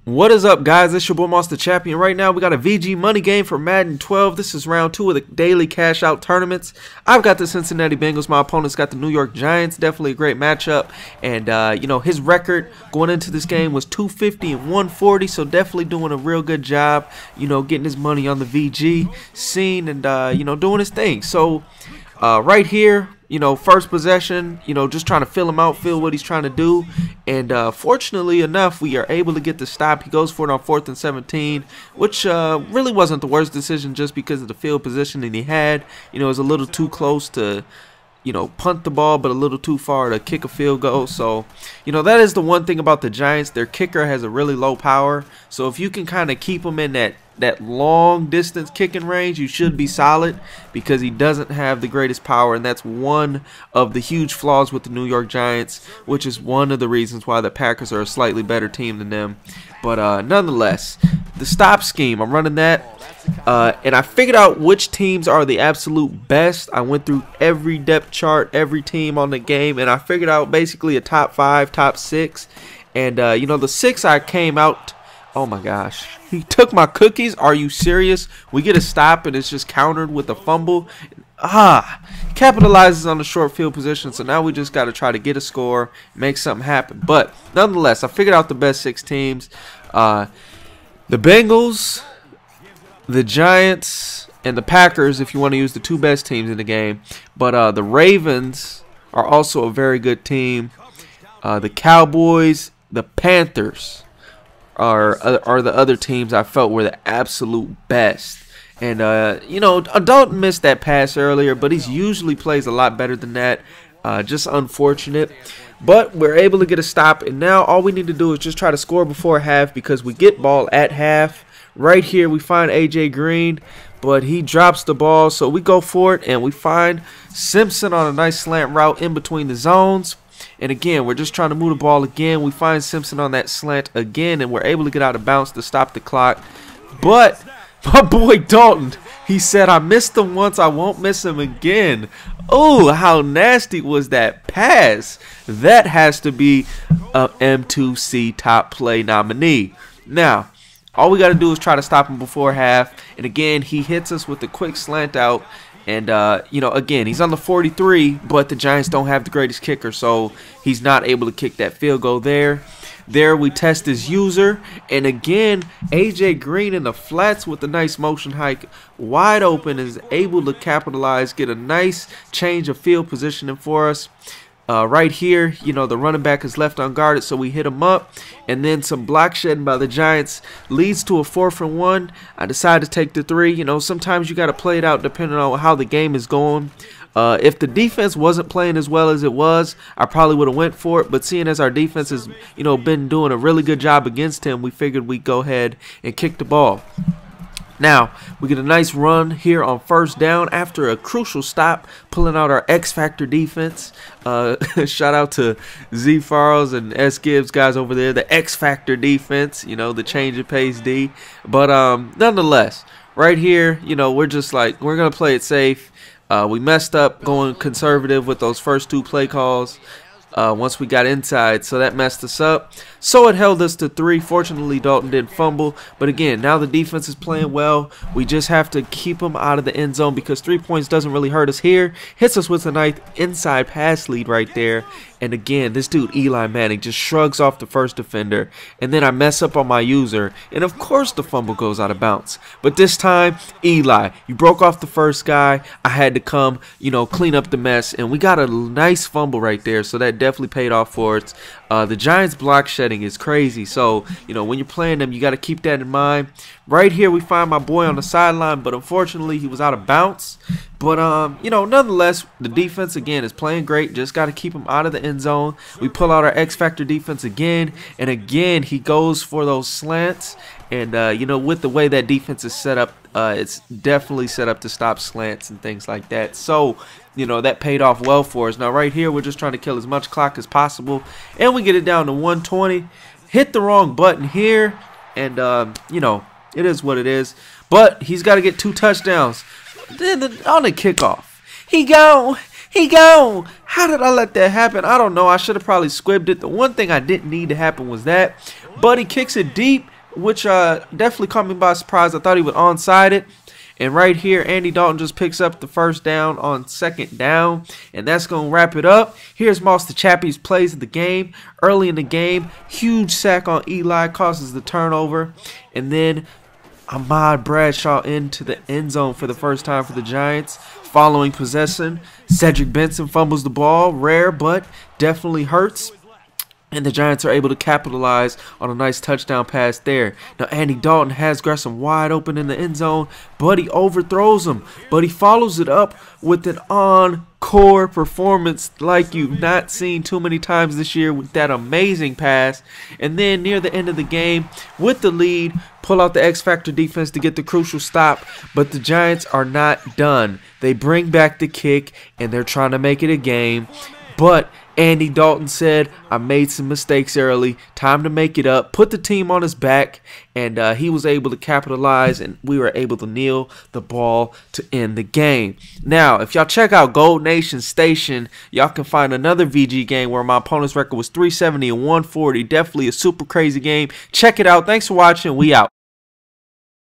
What is up, guys? It's your boy Monster Champion. Right now we got a VG money game for Madden 12. This is round 2 of the daily cash out tournaments. I've got the Cincinnati Bengals. My opponent's got the New York Giants. Definitely a great matchup. And you know, his record going into this game was 250 and 140, so definitely doing a real good job, you know, getting his money on the VG scene and you know, doing his thing. So right here, you know, first possession, you know, just trying to fill him out, feel what he's trying to do. And fortunately enough, we are able to get the stop. He goes for it on 4th and 17, which really wasn't the worst decision just because of the field positioning he had. You know, it was a little too close to, you know, punt the ball, but a little too far to kick a field goal. So, you know, that is the one thing about the Giants. Their kicker has a really low power. So if you can kind of keep him in that long distance kicking range, you should be solid, because he doesn't have the greatest power, and that's one of the huge flaws with the New York Giants, which is one of the reasons why the Packers are a slightly better team than them. But nonetheless, the stop scheme, I'm running that, and I figured out which teams are the absolute best. I went through every depth chart, every team on the game, and I figured out basically a top 5, top 6, and you know, the 6 I came out. Oh my gosh, he took my cookies. Are you serious? We get a stop and it's just countered with a fumble. Capitalizes on the short field position, so now we just got to try to get a score, make something happen. But nonetheless, I figured out the best 6 teams. The Bengals, the Giants, and the Packers, if you want to use the 2 best teams in the game. But the Ravens are also a very good team. The Cowboys, the Panthers are the other teams I felt were the absolute best. And you know, Dalton missed that pass earlier, but he usually plays a lot better than that. Just unfortunate, but we're able to get a stop, and now all we need to do is just try to score before half, because we get ball at half. Right here we find AJ Green, but he drops the ball, so we go for it, and we find Simpson on a nice slant route in between the zones. And again, we're just trying to move the ball again. We find Simpson on that slant again, and we're able to get out of bounds to stop the clock. But my boy Dalton, he said, I missed him once, I won't miss him again. Oh, how nasty was that pass? That has to be a M2C top play nominee. Now, all we got to do is try to stop him before half. And again, he hits us with a quick slant out. And, you know, again, he's on the 43, but the Giants don't have the greatest kicker, so he's not able to kick that field goal there. There we test his user, and again, AJ Green in the flats with a nice motion hike, wide open, is able to capitalize, get a nice change of field positioning for us. Right here, you know, the running back is left unguarded, so we hit him up, and then some block shedding by the Giants leads to a 4th and 1. I decided to take the 3. You know, sometimes you got to play it out depending on how the game is going. If the defense wasn't playing as well as it was, I probably would have went for it, but seeing as our defense has, you know, been doing a really good job against him, we figured we'd go ahead and kick the ball. Now, we get a nice run here on 1st down after a crucial stop, pulling out our X-Factor defense. Shout out to Z Farrells and S Gibbs guys over there, the X-Factor defense, you know, the change of pace D. But nonetheless, right here, you know, we're just like, we're going to play it safe. We messed up going conservative with those first 2 play calls. Once we got inside, so that messed us up. So it held us to 3. Fortunately, Dalton didn't fumble. But again, now the defense is playing well. We just have to keep them out of the end zone, because 3 points doesn't really hurt us here. Hits us with a nice inside pass lead right there. And again, this dude Eli Manning just shrugs off the first defender, and then I mess up on my user, and of course the fumble goes out of bounds. But this time, Eli, you broke off the first guy. I had to come, you know, clean up the mess, and we got a nice fumble right there, so that definitely paid off for us. The Giants block shedding is crazy, so you know, when you're playing them, you got to keep that in mind. Right here we find my boy on the sideline, but unfortunately he was out of bounds. But you know, nonetheless, the defense again is playing great. Just got to keep him out of the end zone. We pull out our X-Factor defense again, and again he goes for those slants. And you know, with the way that defense is set up, it's definitely set up to stop slants and things like that. So you know, that paid off well for us. Now right here, we're just trying to kill as much clock as possible, and we get it down to 120. Hit the wrong button here, and you know, it is what it is. But he's got to get 2 touchdowns. Then on the kickoff, he gone. How did I let that happen? I don't know. I should have probably squibbed it. The one thing I didn't need to happen was that. But he kicks it deep, which definitely caught me by surprise. I thought he would onside it. And right here, Andy Dalton just picks up the first down on second down. And that's going to wrap it up. Here's Master Chappie's plays of the game. Early in the game, huge sack on Eli causes the turnover. And then Ahmad Bradshaw into the end zone for the first time for the Giants. Following possession, Cedric Benson fumbles the ball. Rare, but definitely hurts. And the Giants are able to capitalize on a nice touchdown pass there. Now, Andy Dalton has Gresham wide open in the end zone, but he overthrows him. But he follows it up with an encore performance like you've not seen too many times this year with that amazing pass. And then near the end of the game, with the lead, pull out the X-Factor defense to get the crucial stop. But the Giants are not done. They bring back the kick, and they're trying to make it a game. But Andy Dalton said, I made some mistakes early. Time to make it up. Put the team on his back. And he was able to capitalize. And we were able to kneel the ball to end the game. Now, if y'all check out Gold Nation Station, y'all can find another VG game where my opponent's record was 370 and 140. Definitely a super crazy game. Check it out. Thanks for watching. We out.